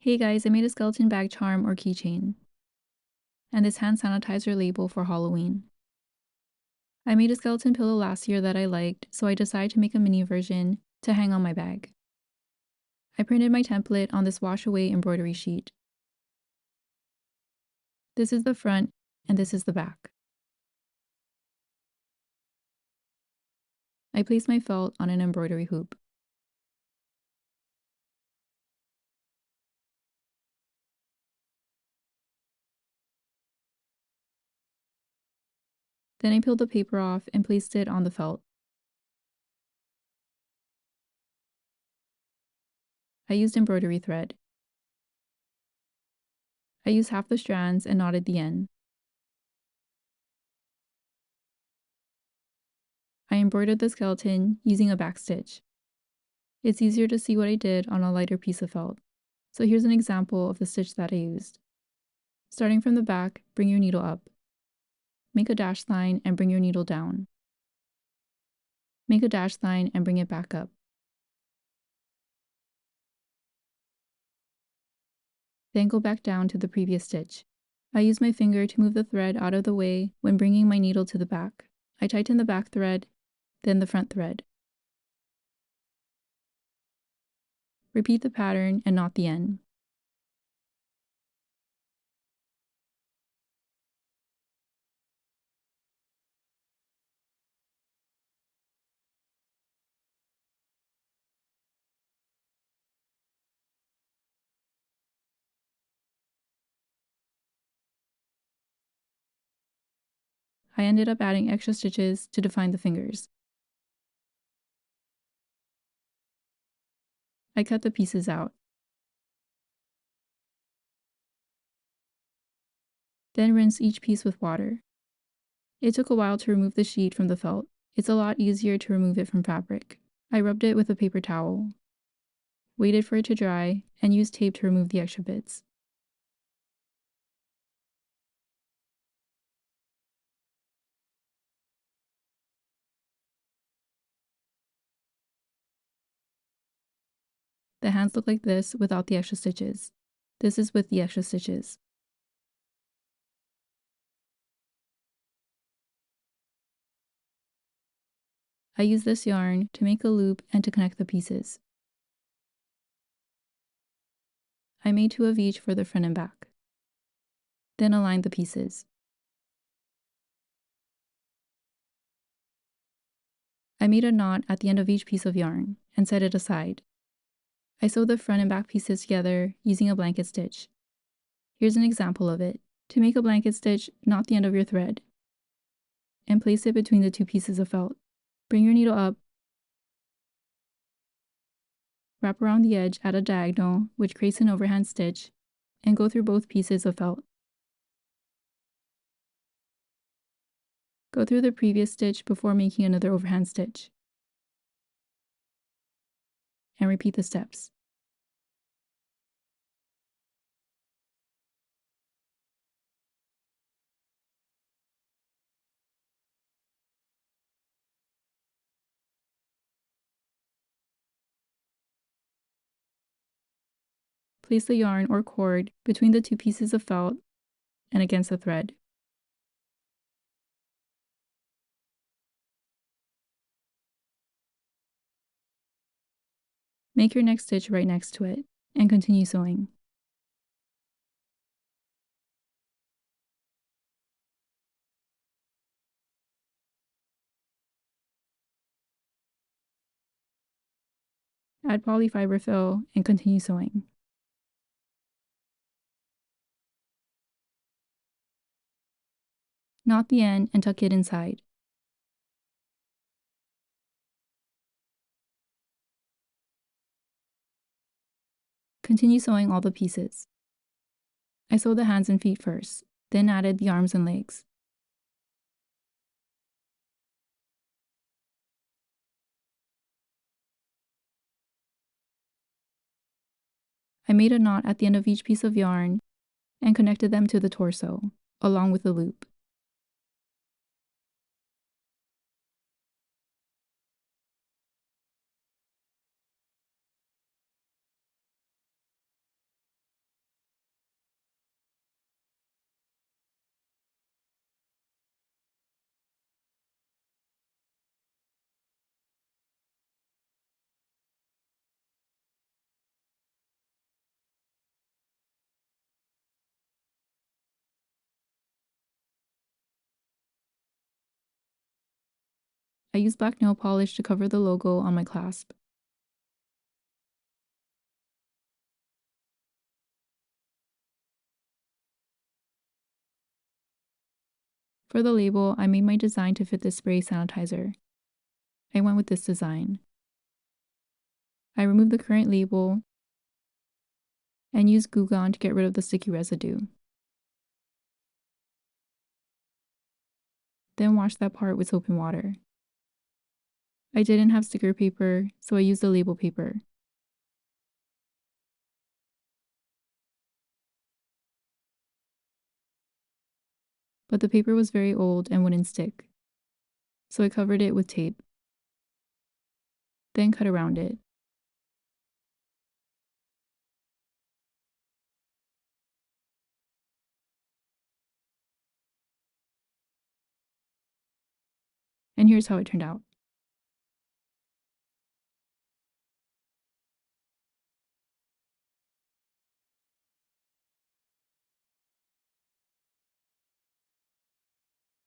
Hey guys, I made a skeleton bag charm or keychain, and this hand sanitizer label for Halloween. I made a skeleton pillow last year that I liked, so I decided to make a mini version to hang on my bag. I printed my template on this wash away embroidery sheet. This is the front, and this is the back. I placed my felt on an embroidery hoop. Then I peeled the paper off and placed it on the felt. I used embroidery thread. I used half the strands and knotted the end. I embroidered the skeleton using a backstitch. It's easier to see what I did on a lighter piece of felt. So here's an example of the stitch that I used. Starting from the back, bring your needle up. Make a dashed line and bring your needle down. Make a dashed line and bring it back up. Then go back down to the previous stitch. I use my finger to move the thread out of the way when bringing my needle to the back. I tighten the back thread, then the front thread. Repeat the pattern and knot the end. I ended up adding extra stitches to define the fingers. I cut the pieces out. Then rinse each piece with water. It took a while to remove the sheet from the felt. It's a lot easier to remove it from fabric. I rubbed it with a paper towel, waited for it to dry, and used tape to remove the extra bits. The hands look like this without the extra stitches. This is with the extra stitches. I use this yarn to make a loop and to connect the pieces. I made 2 of each for the front and back. Then align the pieces. I made a knot at the end of each piece of yarn and set it aside. I sewed the front and back pieces together using a blanket stitch. Here's an example of it. To make a blanket stitch, knot the end of your thread and place it between the 2 pieces of felt. Bring your needle up, wrap around the edge at a diagonal, which creates an overhand stitch, and go through both pieces of felt. Go through the previous stitch before making another overhand stitch, and repeat the steps. Place the yarn or cord between the 2 pieces of felt and against the thread. Make your next stitch right next to it, and continue sewing. Add polyfiber fill and continue sewing. Knot the end and tuck it inside. Continue sewing all the pieces. I sewed the hands and feet first, then added the arms and legs. I made a knot at the end of each piece of yarn and connected them to the torso, along with the loop. I used black nail polish to cover the logo on my clasp. For the label, I made my design to fit the spray sanitizer. I went with this design. I removed the current label and used Glue Gun to get rid of the sticky residue. Then wash that part with soap and water. I didn't have sticker paper, so I used the label paper. But the paper was very old and wouldn't stick, so I covered it with tape. Then cut around it. And here's how it turned out.